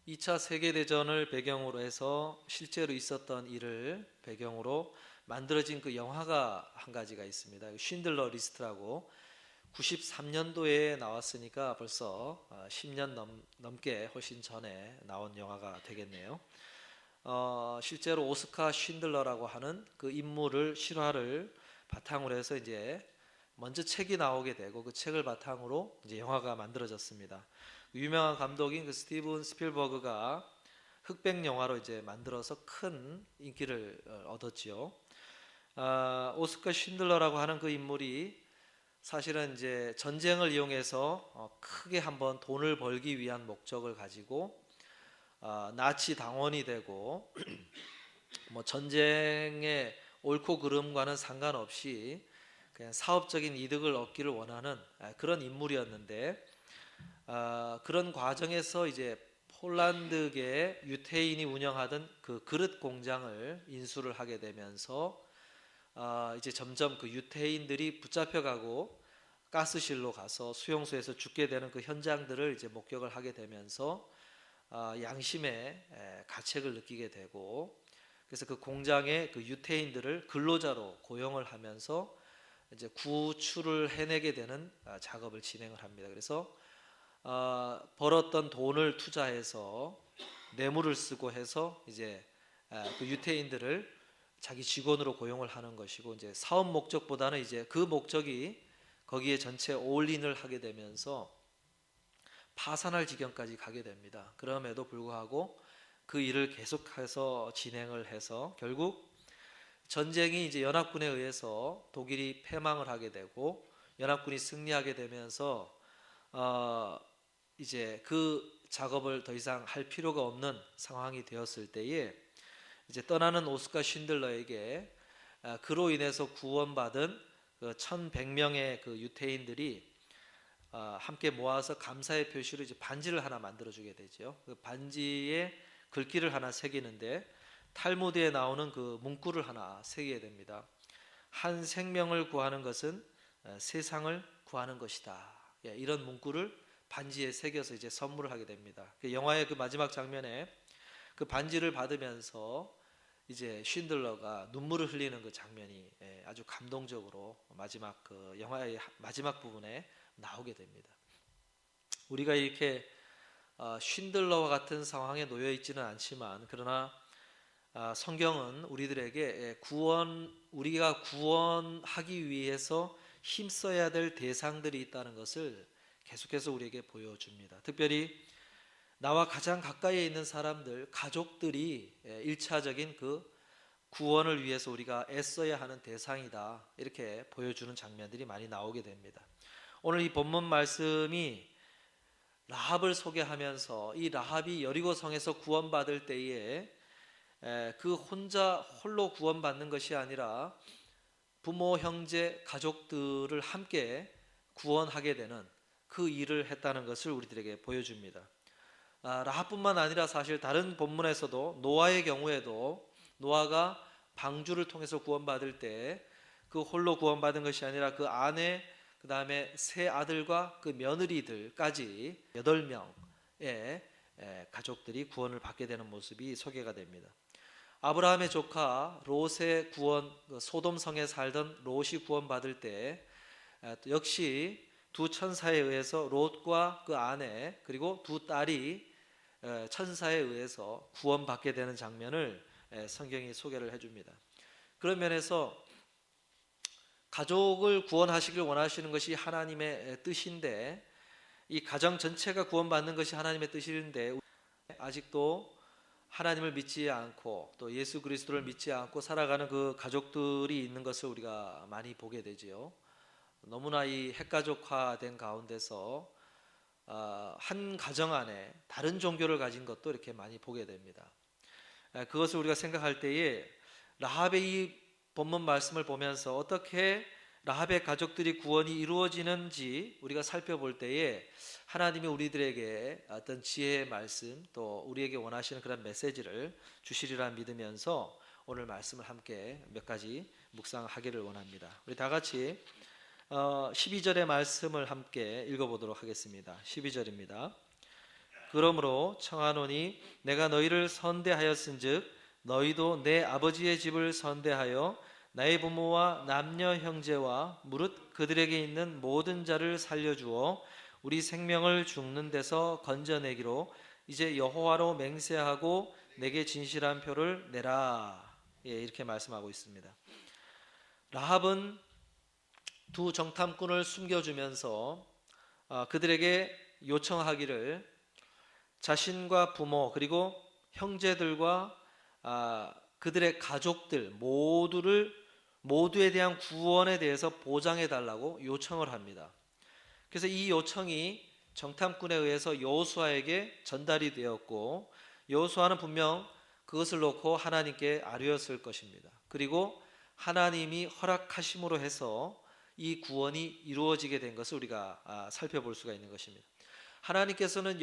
2차 세계대전을 배경으로 해서 실제로 있었던 일을 배경으로 만들어진 그 영화가 한 가지가 있습니다. 쉰들러 리스트라고 93년도에 나왔으니까 벌써 10년 넘게 훨씬 전에 나온 영화가 되겠네요. 실제로 오스카 쉰들러라고 하는 그 인물을 실화를 바탕으로 해서 이제 먼저 책이 나오게 되고 그 책을 바탕으로 이제 영화가 만들어졌습니다. 유명한 감독인 그 스티븐 스필버그가 흑백 영화로 이제 만들어서 큰 인기를 얻었지요. 오스카 쉰들러라고 하는 그 인물이 사실은 이제 전쟁을 이용해서 크게 한번 돈을 벌기 위한 목적을 가지고 나치 당원이 되고 뭐 전쟁의 옳고 그름과는 상관없이 그냥 사업적인 이득을 얻기를 원하는 그런 인물이었는데 그런 과정에서 이제 폴란드계 유태인이 운영하던 그 그릇 공장을 인수를 하게 되면서 이제 점점 그 유태인들이 붙잡혀가고 가스실로 가서 수용소에서 죽게 되는 그 현장들을 이제 목격을 하게 되면서 양심의 가책을 느끼게 되고, 그래서 그 공장의 그 유태인들을 근로자로 고용을 하면서 이제 구출을 해내게 되는 작업을 진행을 합니다. 그래서 벌었던 돈을 투자해서 뇌물을 쓰고 해서 이제 그 유태인들을 자기 직원으로 고용을 하는 것이고, 이제 사업 목적보다는 이제 그 목적이 거기에 전체 올인을 하게 되면서 파산할 지경까지 가게 됩니다. 그럼에도 불구하고 그 일을 계속해서 진행을 해서 결국 전쟁이 이제 연합군에 의해서 독일이 패망을 하게 되고 연합군이 승리하게 되면서 이제 그 작업을 더 이상 할 필요가 없는 상황이 되었을 때에 이제 떠나는 오스카 쉰들러에게 그로 인해서 구원받은 그 1100명의 그 유태인들이 함께 모아서 감사의 표시로 이제 반지를 하나 만들어주게 되죠. 그 반지에 글귀를 하나 새기는데 탈무드에 나오는 그 문구를 하나 새기게 됩니다. 한 생명을 구하는 것은 세상을 구하는 것이다. 이런 문구를 반지에 새겨서 이제 선물을 하게 됩니다. 그 영화의 그 마지막 장면에 그 반지를 받으면서 이제 쉰들러가 눈물을 흘리는 그 장면이 아주 감동적으로 마지막 그 영화의 마지막 부분에 나오게 됩니다. 우리가 이렇게 쉰들러와 같은 상황에 놓여 있지는 않지만, 그러나 성경은 우리들에게 우리가 구원하기 위해서 힘써야 될 대상들이 있다는 것을 계속해서 우리에게 보여줍니다. 특별히 나와 가장 가까이에 있는 사람들, 가족들이 1차적인 그 구원을 위해서 우리가 애써야 하는 대상이다, 이렇게 보여주는 장면들이 많이 나오게 됩니다. 오늘 이 본문 말씀이 라합을 소개하면서 이 라합이 여리고성에서 구원받을 때에 그 홀로 구원받는 것이 아니라 부모, 형제, 가족들을 함께 구원하게 되는 그 일을 했다는 것을 우리들에게 보여줍니다. 라합뿐만 아니라 사실 다른 본문에서도 노아의 경우에도 노아가 방주를 통해서 구원받을 때 그 홀로 구원받은 것이 아니라 그 아내, 그 다음에 세 아들과 그 며느리들까지 8명의 가족들이 구원을 받게 되는 모습이 소개가 됩니다. 아브라함의 조카 롯의 구원, 소돔성에 살던 롯이 구원받을 때 역시 두 천사에 의해서 롯과 그 아내 그리고 두 딸이 천사에 의해서 구원받게 되는 장면을 성경이 소개를 해줍니다. 그런 면에서 가족을 구원하시길 원하시는 것이 하나님의 뜻인데, 이 가정 전체가 구원받는 것이 하나님의 뜻인데 아직도 하나님을 믿지 않고 또 예수 그리스도를 믿지 않고 살아가는 그 가족들이 있는 것을 우리가 많이 보게 되지요. 너무나 이 핵가족화된 가운데서 한 가정 안에 다른 종교를 가진 것도 이렇게 많이 보게 됩니다. 그것을 우리가 생각할 때에 라합의 이 본문 말씀을 보면서 어떻게 라합의 가족들이 구원이 이루어지는지 우리가 살펴볼 때에 하나님이 우리들에게 어떤 지혜의 말씀, 또 우리에게 원하시는 그런 메시지를 주시리라 믿으면서 오늘 말씀을 함께 몇 가지 묵상하기를 원합니다. 우리 다 같이 12절의 말씀을 함께 읽어보도록 하겠습니다. 12절입니다. 그러므로 청하노니 내가 너희를 선대하였은즉 너희도 내 아버지의 집을 선대하여 나의 부모와 남녀 형제와 무릇 그들에게 있는 모든 자를 살려주어 우리 생명을 죽는 데서 건져내기로 이제 여호와로 맹세하고 내게 진실한 표를 내라. 이렇게 말씀하고 있습니다. 라합은 두 정탐꾼을 숨겨주면서 그들에게 요청하기를 자신과 부모 그리고 형제들과 그들의 가족들 모두에 대한 구원에 대해서 보장해 달라고 요청을 합니다. 그래서 이 요청이 정탐꾼에 의해서 여호수아에게 전달이 되었고 여호수아는 분명 그것을 놓고 하나님께 아뢰었을 것입니다. 그리고 하나님이 허락하심으로 해서 이 구원이 이루어지게 된 것을 우리가 살펴볼 수가 있는 것입니다. 하나님께서는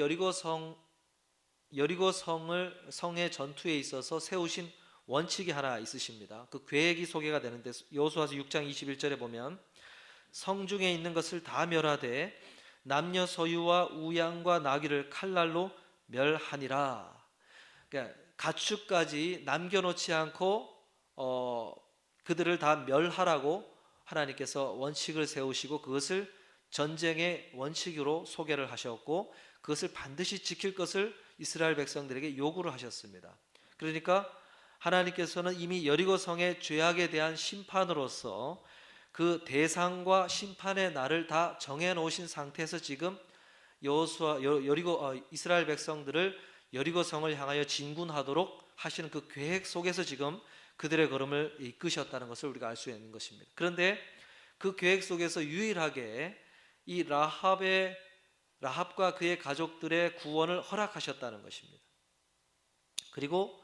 성의 전투에 있어서 세우신 원칙이 하나 있으십니다. 그 계획이 소개가 되는데 여호수아서 6장 21절에 보면 성 중에 있는 것을 다 멸하되 남녀 소유와 우양과 나귀를 칼날로 멸하니라. 그러니까 가축까지 남겨놓지 않고 그들을 다 멸하라고 하나님께서 원칙을 세우시고 그것을 전쟁의 원칙으로 소개를 하셨고 그것을 반드시 지킬 것을 이스라엘 백성들에게 요구를 하셨습니다. 그러니까 하나님께서는 이미 여리고 성의 죄악에 대한 심판으로서 그 대상과 심판의 날을 다 정해 놓으신 상태에서 지금 이스라엘 백성들을 여리고 성을 향하여 진군하도록 하시는 그 계획 속에서 지금 그들의 걸음을 이끄셨다는 것을 우리가 알 수 있는 것입니다. 그런데 그 계획 속에서 유일하게 이 라합과 그의 가족들의 구원을 허락하셨다는 것입니다. 그리고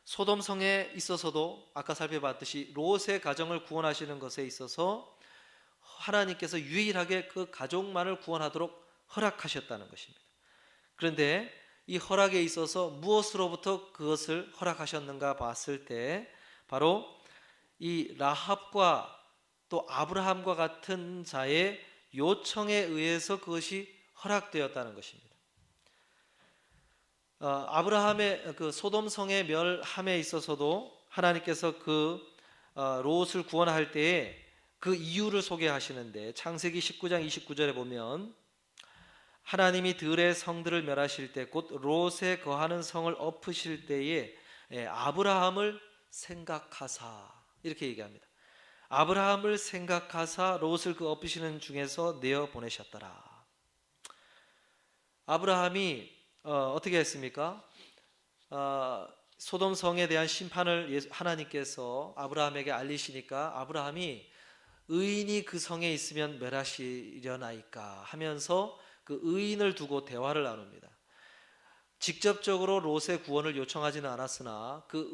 소돔 성에 있어서도 아까 살펴봤듯이 롯의 가정을 구원하시는 것에 있어서 하나님께서 유일하게 그 가족만을 구원하도록 허락하셨다는 것입니다. 그런데 이 허락에 있어서 무엇으로부터 그것을 허락하셨는가 봤을 때 바로 이 라합과 또 아브라함과 같은 자의 요청에 의해서 그것이 허락되었다는 것입니다. 아브라함의 그 소돔 성의 멸함에 있어서도 하나님께서 그 롯을 구원할 때에 그 이유를 소개하시는데 창세기 19장 29절에 보면 하나님이 들의 성들을 멸하실 때 곧 롯에 거하는 성을 엎으실 때에 아브라함을 생각하사 이렇게 얘기합니다. 아브라함을 생각하사 롯을 그 엎으시는 중에서 내어 보내셨더라. 아브라함이 어떻게 했습니까? 소돔 성에 대한 심판을 하나님께서 아브라함에게 알리시니까 아브라함이 의인이 그 성에 있으면 멸하시려나이까 하면서 그 의인을 두고 대화를 나눕니다. 직접적으로 롯의 구원을 요청하지는 않았으나 그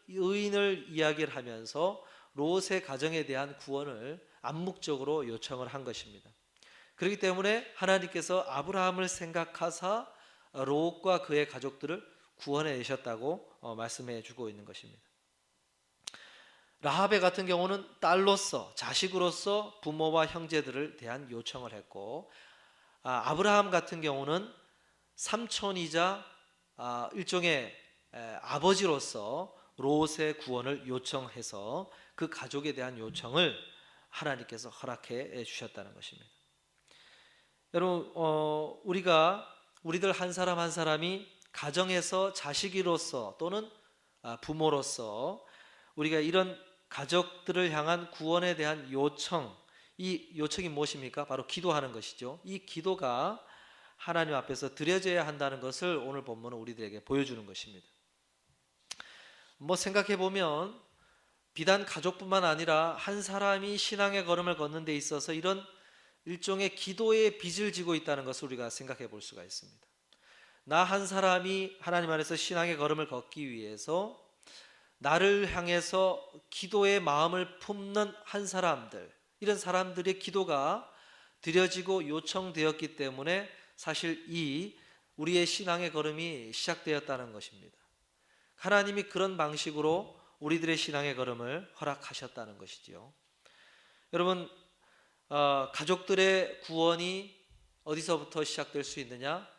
의인을 이야기를 하면서 롯의 가정에 대한 구원을 암묵적으로 요청을 한 것입니다. 그렇기 때문에 하나님께서 아브라함을 생각하사 롯과 그의 가족들을 구원해 내셨다고 말씀해 주고 있는 것입니다. 라합의 같은 경우는 딸로서 자식으로서 부모와 형제들을 대한 요청을 했고 아브라함 같은 경우는 삼촌이자 일종의 아버지로서 롯의 구원을 요청해서 그 가족에 대한 요청을 하나님께서 허락해 주셨다는 것입니다. 여러분 우리들 한 사람 한 사람이 가정에서 자식이로서 또는 부모로서 우리가 이런 가족들을 향한 구원에 대한 요청, 이 요청이 무엇입니까? 바로 기도하는 것이죠. 이 기도가 하나님 앞에서 드려져야 한다는 것을 오늘 본문은 우리들에게 보여주는 것입니다. 생각해 보면 비단 가족뿐만 아니라 한 사람이 신앙의 걸음을 걷는 데 있어서 이런 일종의 기도의 빚을 지고 있다는 것을 우리가 생각해 볼 수가 있습니다. 나 한 사람이 하나님 안에서 신앙의 걸음을 걷기 위해서 나를 향해서 기도의 마음을 품는 한 사람들, 이런 사람들의 기도가 드려지고 요청되었기 때문에 사실 우리의 신앙의 걸음이 시작되었다는 것입니다. 하나님이 그런 방식으로 우리들의 신앙의 걸음을 허락하셨다는 것이지요. 여러분, 가족들의 구원이 어디서부터 시작될 수 있느냐?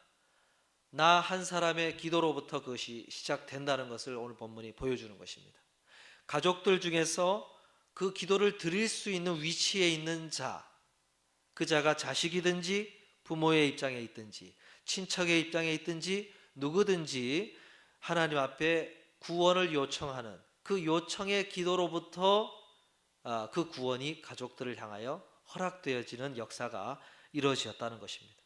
나 한 사람의 기도로부터 그것이 시작된다는 것을 오늘 본문이 보여주는 것입니다. 가족들 중에서 그 기도를 드릴 수 있는 위치에 있는 자, 그 자가 자식이든지 부모의 입장에 있든지 친척의 입장에 있든지 누구든지 하나님 앞에 구원을 요청하는 그 요청의 기도로부터 그 구원이 가족들을 향하여 허락되어지는 역사가 이루어졌다는 것입니다.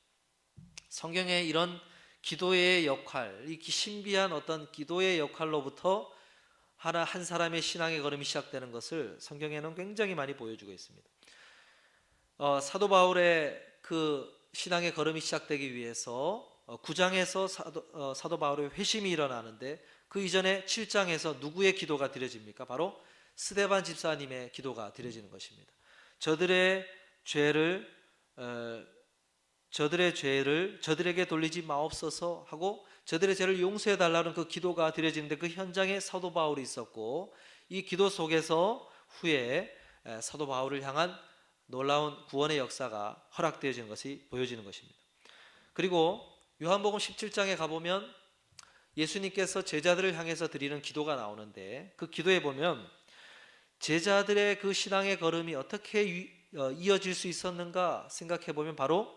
성경에 이런 기도의 역할, 이 신비한 어떤 기도의 역할로부터 한 사람의 신앙의 걸음이 시작되는 것을 성경에는 굉장히 많이 보여주고 있습니다. 사도 바울의 그 신앙의 걸음이 시작되기 위해서 9장에서 사도 바울의 회심이 일어나는데 그 이전에 7장에서 누구의 기도가 드려집니까? 바로 스데반 집사님의 기도가 드려지는 것입니다. 저들의 죄를 저들에게 돌리지 마옵소서 하고 저들의 죄를 용서해 달라는 그 기도가 드려지는데 그 현장에 사도 바울이 있었고 이 기도 속에서 후에 사도 바울을 향한 놀라운 구원의 역사가 허락되어지는 것이 보여지는 것입니다. 그리고 요한복음 17장에 가보면 예수님께서 제자들을 향해서 드리는 기도가 나오는데 그 기도에 보면 제자들의 그 신앙의 걸음이 어떻게 이어질 수 있었는가 생각해 보면 바로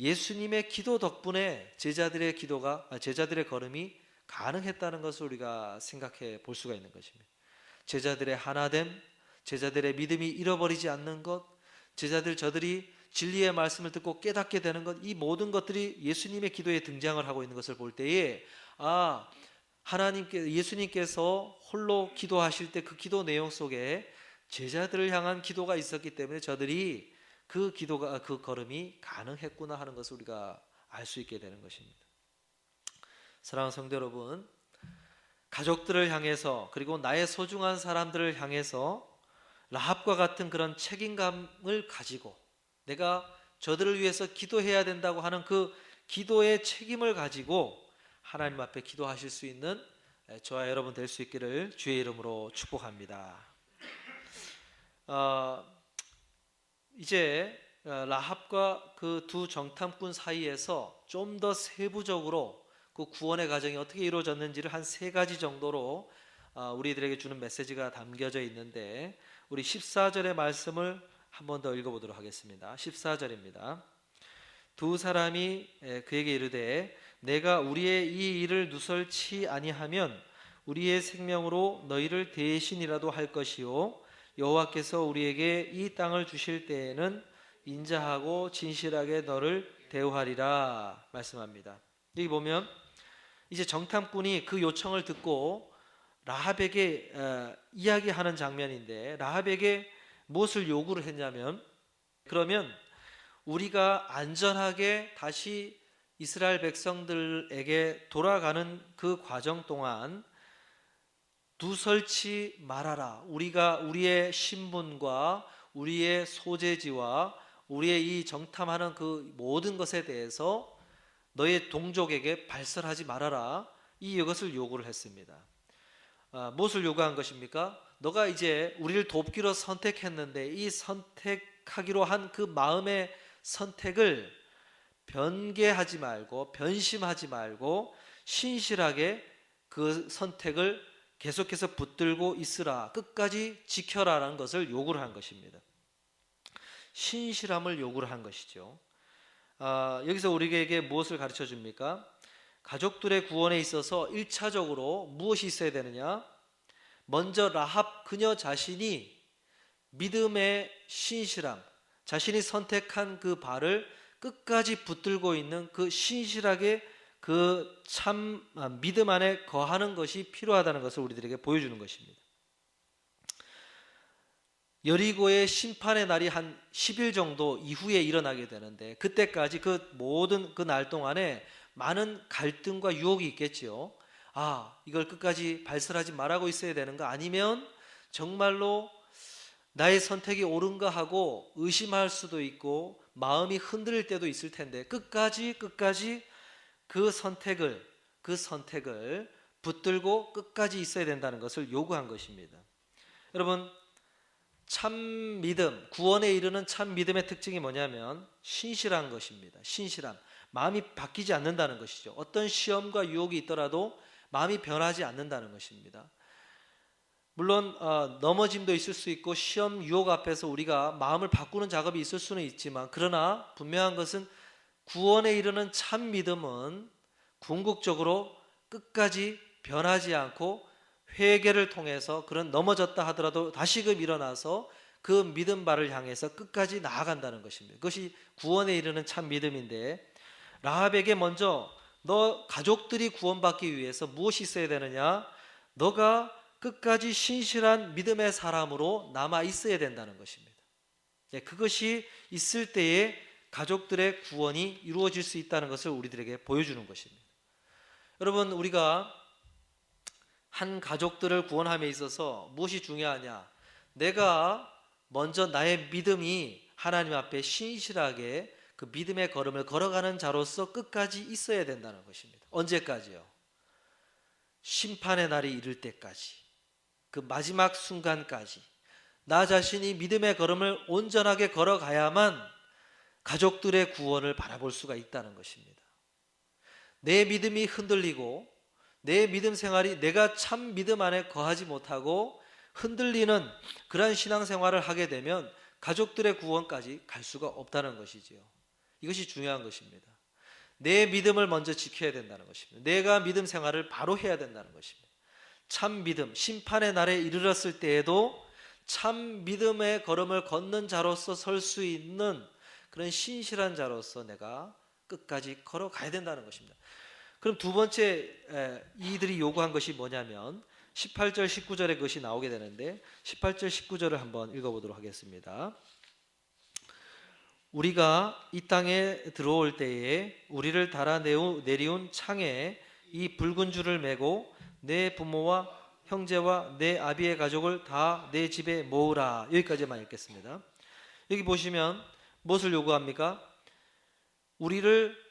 예수님의 기도 덕분에 제자들의 걸음이 가능했다는 것을 우리가 생각해 볼 수가 있는 것입니다. 제자들의 하나됨, 제자들의 믿음이 잃어버리지 않는 것, 저들이 진리의 말씀을 듣고 깨닫게 되는 것, 이 모든 것들이 예수님의 기도에 등장을 하고 있는 것을 볼 때에 예수님께서 홀로 기도하실 때 그 기도 내용 속에 제자들을 향한 기도가 있었기 때문에 저들이 그 걸음이 가능했구나 하는 것을 우리가 알 수 있게 되는 것입니다. 사랑하는 성도 여러분, 가족들을 향해서 그리고 나의 소중한 사람들을 향해서 라합과 같은 그런 책임감을 가지고 내가 저들을 위해서 기도해야 된다고 하는 그 기도의 책임을 가지고 하나님 앞에 기도하실 수 있는 저와 여러분 될 수 있기를 주의 이름으로 축복합니다. 이제 라합과 그 두 정탐꾼 사이에서 좀 더 세부적으로 그 구원의 과정이 어떻게 이루어졌는지를 한 3가지 정도로 우리들에게 주는 메시지가 담겨져 있는데 우리 14절의 말씀을 한 번 더 읽어보도록 하겠습니다. 14절입니다. 두 사람이 그에게 이르되 내가 우리의 이 일을 누설치 아니하면 우리의 생명으로 너희를 대신이라도 할 것이요 여호와께서 우리에게 이 땅을 주실 때에는 인자하고 진실하게 너를 대우하리라 말씀합니다. 여기 보면 이제 정탐꾼이 그 요청을 듣고 라합에게 이야기하는 장면인데 라합에게 무엇을 요구를 했냐면 그러면 우리가 안전하게 다시 이스라엘 백성들에게 돌아가는 그 과정 동안 누설치 말아라. 우리가 우리의 신분과 우리의 소재지와 우리의 이 정탐하는 그 모든 것에 대해서 너의 동족에게 발설하지 말아라. 이것을 요구를 했습니다. 무엇을 요구한 것입니까? 너가 이제 우리를 돕기로 선택했는데 이 선택하기로 한 그 마음의 선택을 변개하지 말고 변심하지 말고 신실하게 그 선택을 계속해서 붙들고 있으라. 끝까지 지켜라라는 것을 요구를 한 것입니다. 신실함을 요구를 한 것이죠. 여기서 우리에게 무엇을 가르쳐 줍니까? 가족들의 구원에 있어서 1차적으로 무엇이 있어야 되느냐? 먼저 라합 그녀 자신이 믿음의 신실함, 자신이 선택한 그 발을 끝까지 붙들고 있는 그 신실하게 그 참 믿음 안에 거하는 것이 필요하다는 것을 우리들에게 보여주는 것입니다. 여리고의 심판의 날이 한 10일 정도 이후에 일어나게 되는데 그때까지 그 모든 그 날 동안에 많은 갈등과 유혹이 있겠지요. 이걸 끝까지 발설하지 말라고 있어야 되는가? 아니면 정말로 나의 선택이 옳은가 하고 의심할 수도 있고 마음이 흔들릴 때도 있을 텐데 끝까지 그 선택을 붙들고 끝까지 있어야 된다는 것을 요구한 것입니다. 여러분, 참 믿음, 구원에 이르는 참 믿음의 특징이 뭐냐면 신실한 것입니다. 신실함. 마음이 바뀌지 않는다는 것이죠. 어떤 시험과 유혹이 있더라도 마음이 변하지 않는다는 것입니다. 물론 넘어짐도 있을 수 있고 시험 유혹 앞에서 우리가 마음을 바꾸는 작업이 있을 수는 있지만, 그러나 분명한 것은 구원에 이르는 참 믿음은 궁극적으로 끝까지 변하지 않고 회개를 통해서 그런 넘어졌다 하더라도 다시금 일어나서 그 믿음 발을 향해서 끝까지 나아간다는 것입니다. 그것이 구원에 이르는 참 믿음인데, 라합에게 먼저 너 가족들이 구원받기 위해서 무엇이 있어야 되느냐? 너가 끝까지 신실한 믿음의 사람으로 남아 있어야 된다는 것입니다. 그것이 있을 때에 가족들의 구원이 이루어질 수 있다는 것을 우리들에게 보여주는 것입니다. 여러분, 우리가 한 가족들을 구원함에 있어서 무엇이 중요하냐? 내가 먼저 나의 믿음이 하나님 앞에 신실하게 그 믿음의 걸음을 걸어가는 자로서 끝까지 있어야 된다는 것입니다. 언제까지요? 심판의 날이 이를 때까지, 그 마지막 순간까지 나 자신이 믿음의 걸음을 온전하게 걸어가야만 가족들의 구원을 바라볼 수가 있다는 것입니다. 내 믿음이 흔들리고 내 믿음 생활이 내가 참 믿음 안에 거하지 못하고 흔들리는 그러한 신앙생활을 하게 되면 가족들의 구원까지 갈 수가 없다는 것이지요. 이것이 중요한 것입니다. 내 믿음을 먼저 지켜야 된다는 것입니다. 내가 믿음 생활을 바로 해야 된다는 것입니다. 참 믿음, 심판의 날에 이르렀을 때에도 참 믿음의 걸음을 걷는 자로서 설 수 있는 그런 신실한 자로서 내가 끝까지 걸어가야 된다는 것입니다. 그럼 두 번째 이들이 요구한 것이 뭐냐면 18절 19절에 그것이 나오게 되는데, 18절 19절을 한번 읽어보도록 하겠습니다. 우리가 이 땅에 들어올 때에 우리를 달아 내리운 창에 이 붉은 줄을 메고 내 부모와 형제와 내 아비의 가족을 다 내 집에 모으라. 여기까지만 읽겠습니다. 여기 보시면 무엇을 요구합니까? 우리를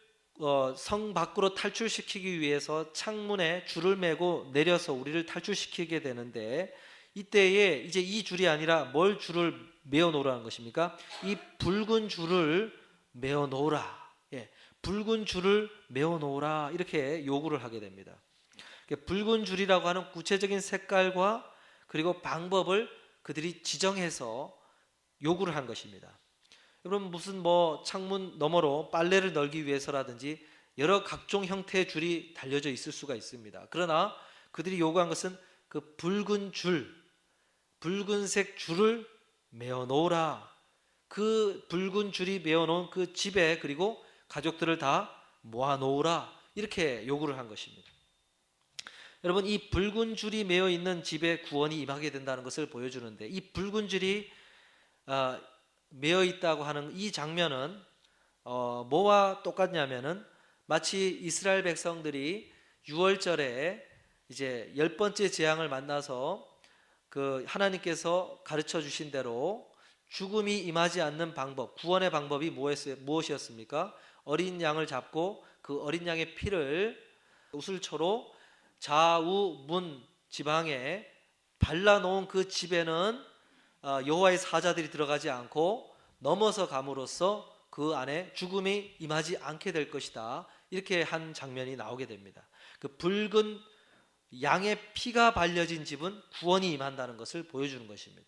성 밖으로 탈출시키기 위해서 창문에 줄을 메고 내려서 우리를 탈출시키게 되는데, 이때에 이제 이 줄이 아니라 뭘 줄을 메어 놓으라는 것입니까? 이 붉은 줄을 메어 놓으라. 붉은 줄을 메어 놓으라, 이렇게 요구를 하게 됩니다. 붉은 줄이라고 하는 구체적인 색깔과 그리고 방법을 그들이 지정해서 요구를 한 것입니다. 여러분, 무슨 창문 너머로 빨래를 널기 위해서라든지 여러 각종 형태의 줄이 달려져 있을 수가 있습니다. 그러나 그들이 요구한 것은 그 붉은 줄, 붉은색 줄을 메어 놓으라. 그 붉은 줄이 메어 놓은 그 집에 그리고 가족들을 다 모아 놓으라, 이렇게 요구를 한 것입니다. 여러분, 이 붉은 줄이 메어 있는 집에 구원이 임하게 된다는 것을 보여주는데, 이 붉은 줄이 메어 있다고 하는 이 장면은 뭐와 똑같냐면은 마치 이스라엘 백성들이 6월절에 이제 10번째 재앙을 만나서 그 하나님께서 가르쳐 주신 대로 죽음이 임하지 않는 방법, 구원의 방법이 무엇이었습니까? 어린 양을 잡고 그 어린 양의 피를 우슬초로 좌우 문 지방에 발라놓은 그 집에는 여호와의 사자들이 들어가지 않고 넘어서 감으로써 그 안에 죽음이 임하지 않게 될 것이다, 이렇게 한 장면이 나오게 됩니다. 그 붉은 양의 피가 발려진 집은 구원이 임한다는 것을 보여주는 것입니다.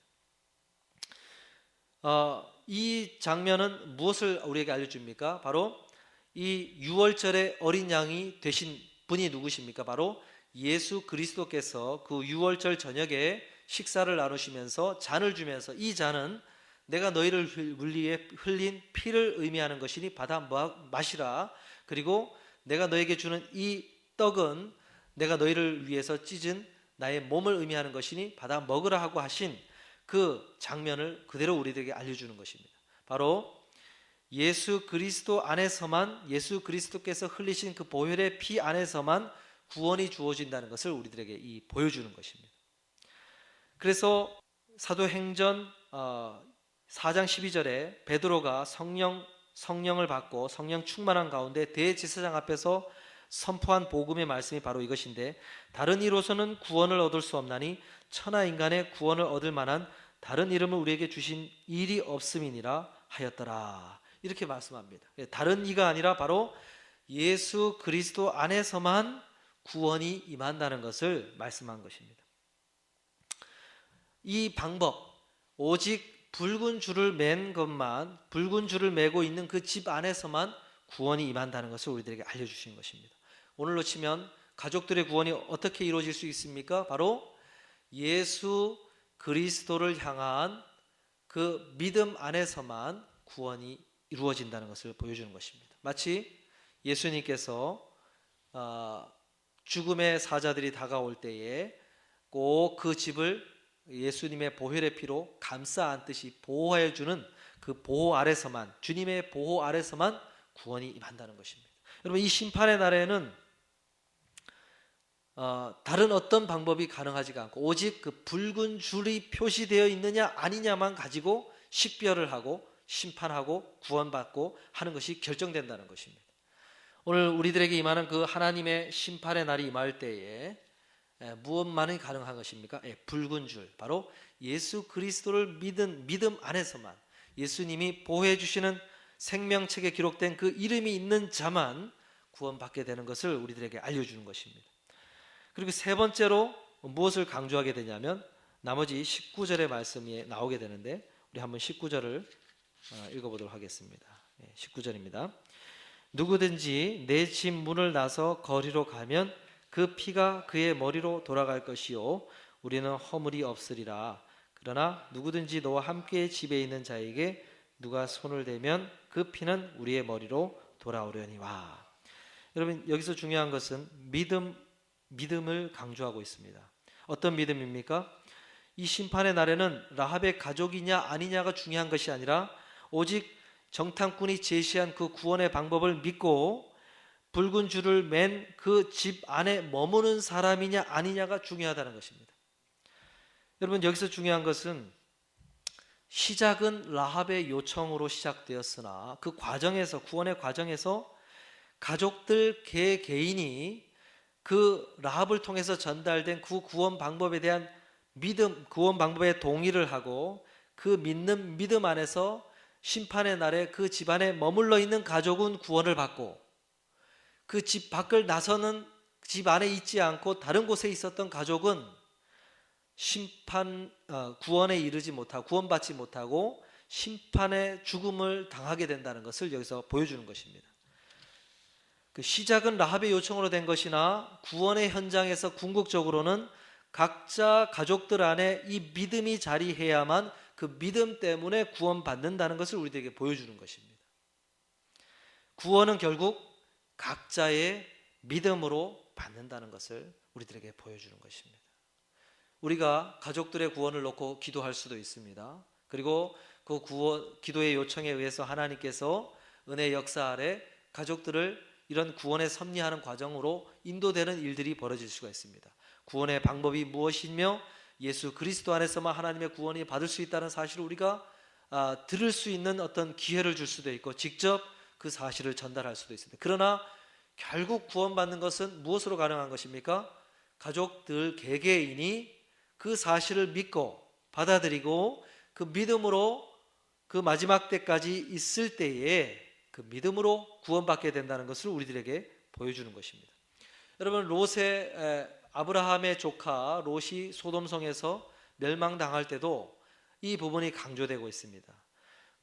이 장면은 무엇을 우리에게 알려줍니까? 바로 이 6월절의 어린 양이 되신 분이 누구십니까? 바로 예수 그리스도께서 그 6월절 저녁에 식사를 나누시면서 잔을 주면서, 이 잔은 내가 너희를 위해 흘린 피를 의미하는 것이니 받아 마시라. 그리고 내가 너에게 주는 이 떡은 내가 너희를 위해서 찢은 나의 몸을 의미하는 것이니 받아 먹으라 하고 하신 그 장면을 그대로 우리들에게 알려주는 것입니다. 바로 예수 그리스도 안에서만, 예수 그리스도께서 흘리신 그 보혈의 피 안에서만 구원이 주어진다는 것을 우리들에게 보여주는 것입니다. 그래서 사도행전 4장 12절에 베드로가 성령을 받고 성령 충만한 가운데 대제사장 앞에서 선포한 복음의 말씀이 바로 이것인데, 다른 이로서는 구원을 얻을 수 없나니 천하 인간의 구원을 얻을 만한 다른 이름을 우리에게 주신 일이 없음이니라 하였더라, 이렇게 말씀합니다. 다른 이가 아니라 바로 예수 그리스도 안에서만 구원이 임한다는 것을 말씀한 것입니다. 이 방법, 오직 붉은 줄을 맨 것만, 붉은 줄을 메고 있는 그 집 안에서만 구원이 임한다는 것을 우리들에게 알려주신 것입니다. 오늘로 치면 가족들의 구원이 어떻게 이루어질 수 있습니까? 바로 예수 그리스도를 향한 그 믿음 안에서만 구원이 이루어진다는 것을 보여주는 것입니다. 마치 예수님께서 죽음의 사자들이 다가올 때에 꼭 그 집을 예수님의 보혈의 피로 감싸 안듯이 보호해 주는 그 보호 아래서만, 주님의 보호 아래서만 구원이 임한다는 것입니다. 여러분, 이 심판의 날에는 다른 어떤 방법이 가능하지가 않고 오직 그 붉은 줄이 표시되어 있느냐 아니냐만 가지고 식별을 하고 심판하고 구원받고 하는 것이 결정된다는 것입니다. 오늘 우리들에게 임하는 그 하나님의 심판의 날이 임할 때에 무엇만이 가능한 것입니까? 붉은 줄, 바로 예수 그리스도를 믿은 믿음 안에서만, 예수님이 보호해 주시는 생명책에 기록된 그 이름이 있는 자만 구원받게 되는 것을 우리들에게 알려주는 것입니다. 그리고 세 번째로 무엇을 강조하게 되냐면 나머지 19절의 말씀이 나오게 되는데, 우리 한번 19절을 읽어보도록 하겠습니다. 19절입니다. 누구든지 내 집 문을 나서 거리로 가면 그 피가 그의 머리로 돌아갈 것이요 우리는 허물이 없으리라. 그러나 누구든지 너와 함께 집에 있는 자에게 누가 손을 대면 그 피는 우리의 머리로 돌아오려니와. 여러분, 여기서 중요한 것은 믿음을 강조하고 있습니다. 어떤 믿음입니까? 이 심판의 날에는 라합의 가족이냐 아니냐가 중요한 것이 아니라 오직 정탐꾼이 제시한 그 구원의 방법을 믿고 붉은 줄을 맨 그 집 안에 머무는 사람이냐 아니냐가 중요하다는 것입니다. 여러분, 여기서 중요한 것은 시작은 라합의 요청으로 시작되었으나 그 과정에서, 구원의 과정에서 가족들 개개인이 그 라합을 통해서 전달된 그 구원 방법에 대한 믿음, 구원 방법에 동의를 하고 그 믿는 믿음 안에서 심판의 날에 그 집안에 머물러 있는 가족은 구원을 받고, 그 집 밖을 나서는 집 안에 있지 않고 다른 곳에 있었던 가족은 구원에 이르지 못하고 구원받지 못하고 심판의 죽음을 당하게 된다는 것을 여기서 보여주는 것입니다. 그 시작은 라합의 요청으로 된 것이나 구원의 현장에서 궁극적으로는 각자 가족들 안에 이 믿음이 자리해야만 그 믿음 때문에 구원받는다는 것을 우리들에게 보여주는 것입니다. 구원은 결국 각자의 믿음으로 받는다는 것을 우리들에게 보여주는 것입니다. 우리가 가족들의 구원을 놓고 기도할 수도 있습니다. 그리고 그 기도의 요청에 의해서 하나님께서 은혜의 역사 아래 가족들을 이런 구원에 섭리하는 과정으로 인도되는 일들이 벌어질 수가 있습니다. 구원의 방법이 무엇이며 예수 그리스도 안에서만 하나님의 구원이 받을 수 있다는 사실을 우리가 들을 수 있는 어떤 기회를 줄 수도 있고 직접 그 사실을 전달할 수도 있습니다. 그러나 결국 구원받는 것은 무엇으로 가능한 것입니까? 가족들 개개인이 그 사실을 믿고 받아들이고 그 믿음으로 그 마지막 때까지 있을 때에 그 믿음으로 구원받게 된다는 것을 우리들에게 보여주는 것입니다. 여러분, 아브라함의 조카 롯이 소돔성에서 멸망당할 때도 이 부분이 강조되고 있습니다.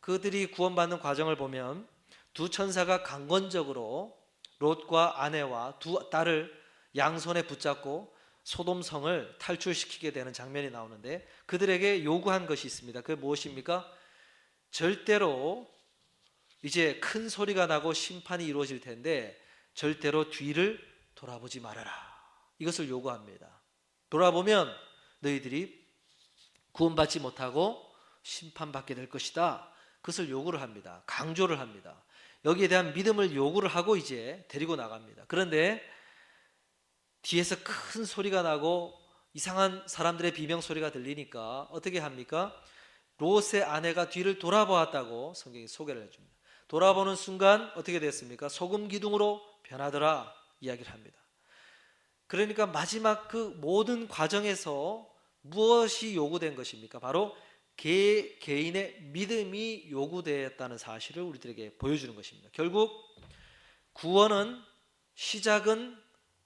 그들이 구원받는 과정을 보면 두 천사가 강건적으로 롯과 아내와 두 딸을 양손에 붙잡고 소돔성을 탈출시키게 되는 장면이 나오는데, 그들에게 요구한 것이 있습니다. 그게 무엇입니까? 절대로 이제 큰 소리가 나고 심판이 이루어질 텐데 절대로 뒤를 돌아보지 말아라, 이것을 요구합니다. 돌아보면 너희들이 구원받지 못하고 심판받게 될 것이다. 그것을 요구를 합니다. 강조를 합니다. 여기에 대한 믿음을 요구를 하고 이제 데리고 나갑니다. 그런데 뒤에서 큰 소리가 나고 이상한 사람들의 비명소리가 들리니까 어떻게 합니까? 롯의 아내가 뒤를 돌아보았다고 성경이 소개를 해줍니다. 돌아보는 순간 어떻게 됐습니까? 소금 기둥으로 변하더라 이야기를 합니다. 그러니까 마지막 그 모든 과정에서 무엇이 요구된 것입니까? 바로 개인의 믿음이 요구되었다는 사실을 우리들에게 보여주는 것입니다. 결국 구원은 시작은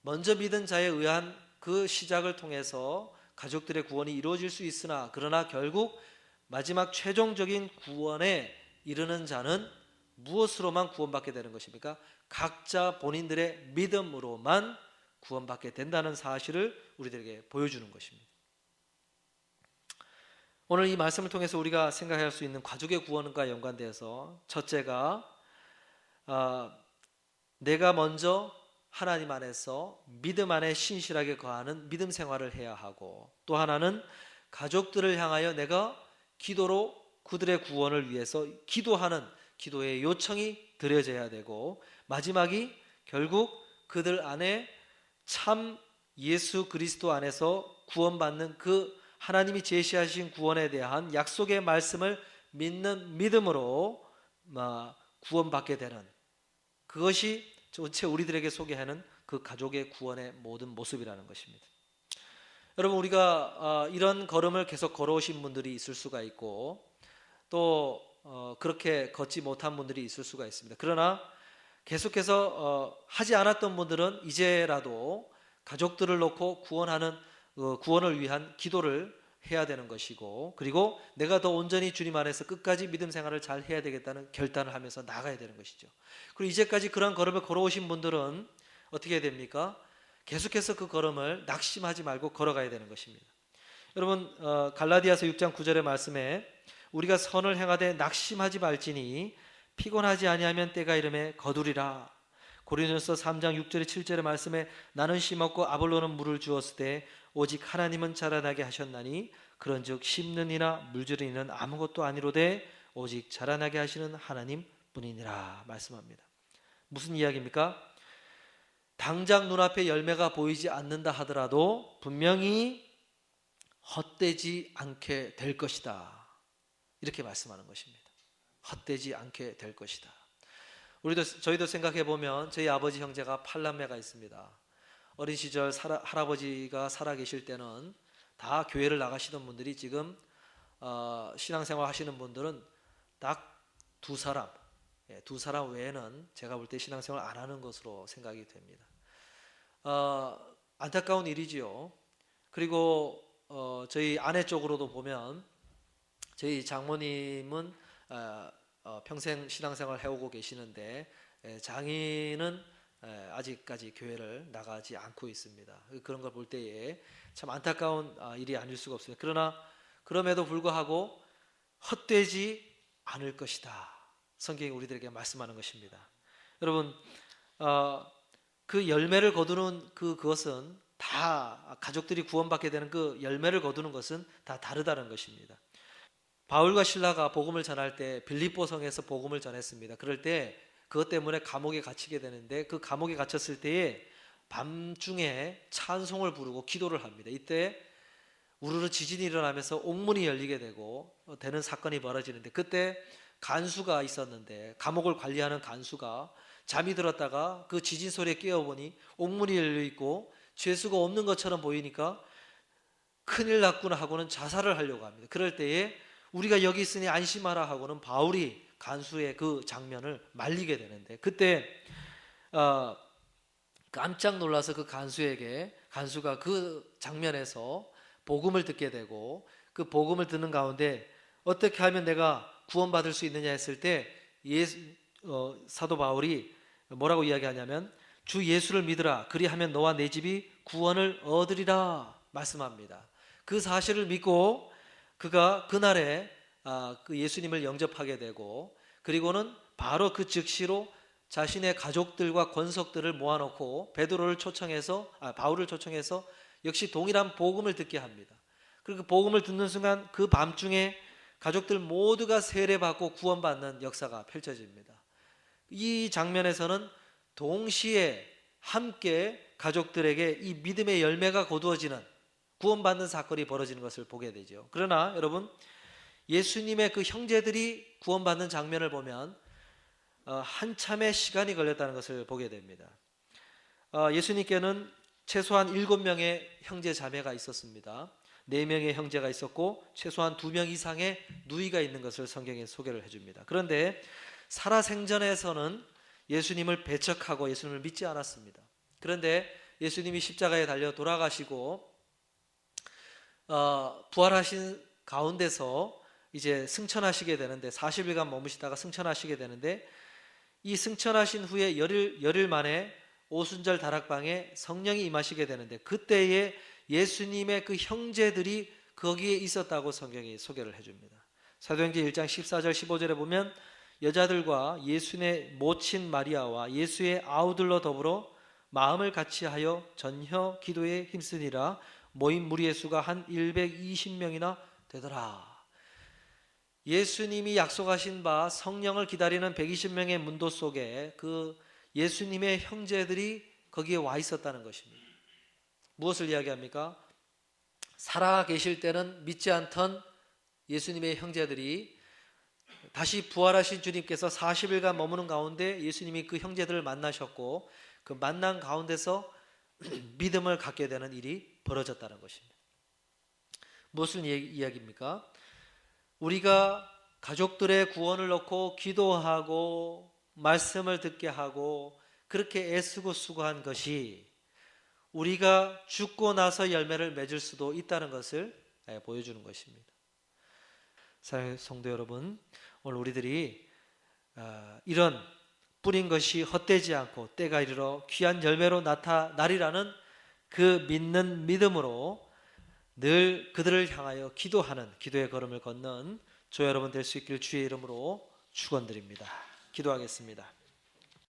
먼저 믿은 자에 의한 그 시작을 통해서 가족들의 구원이 이루어질 수 있으나, 그러나 결국 마지막 최종적인 구원에 이르는 자는 무엇으로만 구원받게 되는 것입니까? 각자 본인들의 믿음으로만 구원받게 된다는 사실을 우리들에게 보여주는 것입니다. 오늘 이 말씀을 통해서 우리가 생각할 수 있는 가족의 구원과 연관되어서, 첫째가 내가 먼저 하나님 안에서 믿음 안에 신실하게 거하는 믿음 생활을 해야 하고, 또 하나는 가족들을 향하여 내가 기도로 그들의 구원을 위해서 기도하는 기도의 요청이 드려져야 되고, 마지막이 결국 그들 안에 참 예수 그리스도 안에서 구원받는 그 하나님이 제시하신 구원에 대한 약속의 말씀을 믿는 믿음으로 구원받게 되는, 그것이 전체 우리들에게 소개하는 그 가족의 구원의 모든 모습이라는 것입니다. 여러분, 우리가 이런 걸음을 계속 걸어오신 분들이 있을 수가 있고, 또 그렇게 걷지 못한 분들이 있을 수가 있습니다. 그러나 계속해서 하지 않았던 분들은 이제라도 가족들을 놓고 구원을 위한 기도를 해야 되는 것이고, 그리고 내가 더 온전히 주님 안에서 끝까지 믿음 생활을 잘 해야 되겠다는 결단을 하면서 나가야 되는 것이죠. 그리고 이제까지 그런 걸음을 걸어오신 분들은 어떻게 해야 됩니까? 계속해서 그 걸음을 낙심하지 말고 걸어가야 되는 것입니다. 여러분, 갈라디아서 6장 9절의 말씀에 우리가 선을 행하되 낙심하지 말지니 피곤하지 아니하면 때가 이름에 거두리라. 고린도서 3장 6절에 7절의 말씀에 나는 심었고 아볼로는 물을 주었을 때 오직 하나님은 자라나게 하셨나니 그런즉 심는 이나 물주는 이는 아무것도 아니로되 오직 자라나게 하시는 하나님 뿐이니라 말씀합니다. 무슨 이야기입니까? 당장 눈앞에 열매가 보이지 않는다 하더라도 분명히 헛되지 않게 될 것이다, 이렇게 말씀하는 것입니다. 헛되지 않게 될 것이다. 저희도 생각해 보면 저희 아버지 형제가 8남매가 있습니다. 어린 시절 할아버지가 살아계실 때는 다 교회를 나가시던 분들이 지금 신앙생활 하시는 분들은 딱 두 사람 외에는 제가 볼 때 신앙생활 안 하는 것으로 생각이 됩니다. 안타까운 일이지요. 그리고 저희 아내 쪽으로도 보면 저희 장모님은 평생 신앙생활 해오고 계시는데 장인은 아직까지 교회를 나가지 않고 있습니다. 그런 걸 볼 때에 참 안타까운 일이 아닐 수가 없습니다. 그러나 그럼에도 불구하고 헛되지 않을 것이다, 성경이 우리들에게 말씀하는 것입니다. 여러분, 그 열매를 거두는 그것은 다 가족들이 구원받게 되는 그 열매를 거두는 것은 다 다르다는 것입니다. 바울과 실라가 복음을 전할 때 빌립보 성에서 복음을 전했습니다. 그럴 때 그것 때문에 감옥에 갇히게 되는데, 그 감옥에 갇혔을 때에 밤중에 찬송을 부르고 기도를 합니다. 이때 우르르 지진이 일어나면서 옥문이 열리게 되는 사건이 벌어지는데, 그때 간수가 있었는데 감옥을 관리하는 간수가 잠이 들었다가 그 지진 소리에 깨어보니 옥문이 열려있고 죄수가 없는 것처럼 보이니까 큰일 났구나 하고는 자살을 하려고 합니다. 그럴 때에 우리가 여기 있으니 안심하라 하고는 바울이 간수의 그 장면을 말리게 되는데, 그때 깜짝 놀라서 그 간수가 그 장면에서 복음을 듣게 되고, 그 복음을 듣는 가운데 어떻게 하면 내가 구원받을 수 있느냐 했을 때 사도 바울이 뭐라고 이야기하냐면 주 예수를 믿으라, 그리하면 너와 내 집이 구원을 얻으리라 말씀합니다. 그 사실을 믿고 그가 그날에 그 예수님을 영접하게 되고, 그리고는 바로 그 즉시로 자신의 가족들과 권속들을 모아놓고 바울을 초청해서 역시 동일한 복음을 듣게 합니다. 그리고 그 복음을 듣는 순간 그 밤중에 가족들 모두가 세례받고 구원받는 역사가 펼쳐집니다. 이 장면에서는 동시에 함께 가족들에게 이 믿음의 열매가 거두어지는, 구원받는 사건이 벌어지는 것을 보게 되죠. 그러나 여러분, 예수님의 그 형제들이 구원받는 장면을 보면 한참의 시간이 걸렸다는 것을 보게 됩니다. 예수님께는 최소한 7명의 형제 자매가 있었습니다. 4명의 형제가 있었고 최소한 2명 이상의 누이가 있는 것을 성경에 소개를 해줍니다. 그런데 살아생전에서는 예수님을 배척하고 예수님을 믿지 않았습니다. 그런데 예수님이 십자가에 달려 돌아가시고 부활하신 가운데서 이제 승천하시게 되는데 40일간 머무시다가 승천하시게 되는데 이 승천하신 후에 열흘 만에 오순절 다락방에 성령이 임하시게 되는데 그때에 예수님의 그 형제들이 거기에 있었다고 성경이 소개를 해줍니다. 사도행전 1장 14절 15절에 보면 여자들과 예수의 모친 마리아와 예수의 아우들로 더불어 마음을 같이하여 전혀 기도에 힘쓰니라 모인 무리의 수가 한 120명이나 되더라. 예수님이 약속하신 바 성령을 기다리는 120명의 문도 속에 그 예수님의 형제들이 거기에 와 있었다는 것입니다. 무엇을 이야기합니까? 살아 계실 때는 믿지 않던 예수님의 형제들이 다시 부활하신 주님께서 40일간 머무는 가운데 예수님이 그 형제들을 만나셨고 그 만난 가운데서 믿음을 갖게 되는 일이 벌어졌다는 것입니다. 무엇을 이야기입니까? 우리가 가족들의 구원을 놓고 기도하고 말씀을 듣게 하고 그렇게 애쓰고 수고한 것이 우리가 죽고 나서 열매를 맺을 수도 있다는 것을 보여주는 것입니다. 사랑하는 성도 여러분, 오늘 우리들이 이런 뿌린 것이 헛되지 않고 때가 이르러 귀한 열매로 나타나리라는 그 믿는 믿음으로 늘 그들을 향하여 기도하는 기도의 걸음을 걷는 저 여러분 될 수 있길 주의 이름으로 축원드립니다. 기도하겠습니다.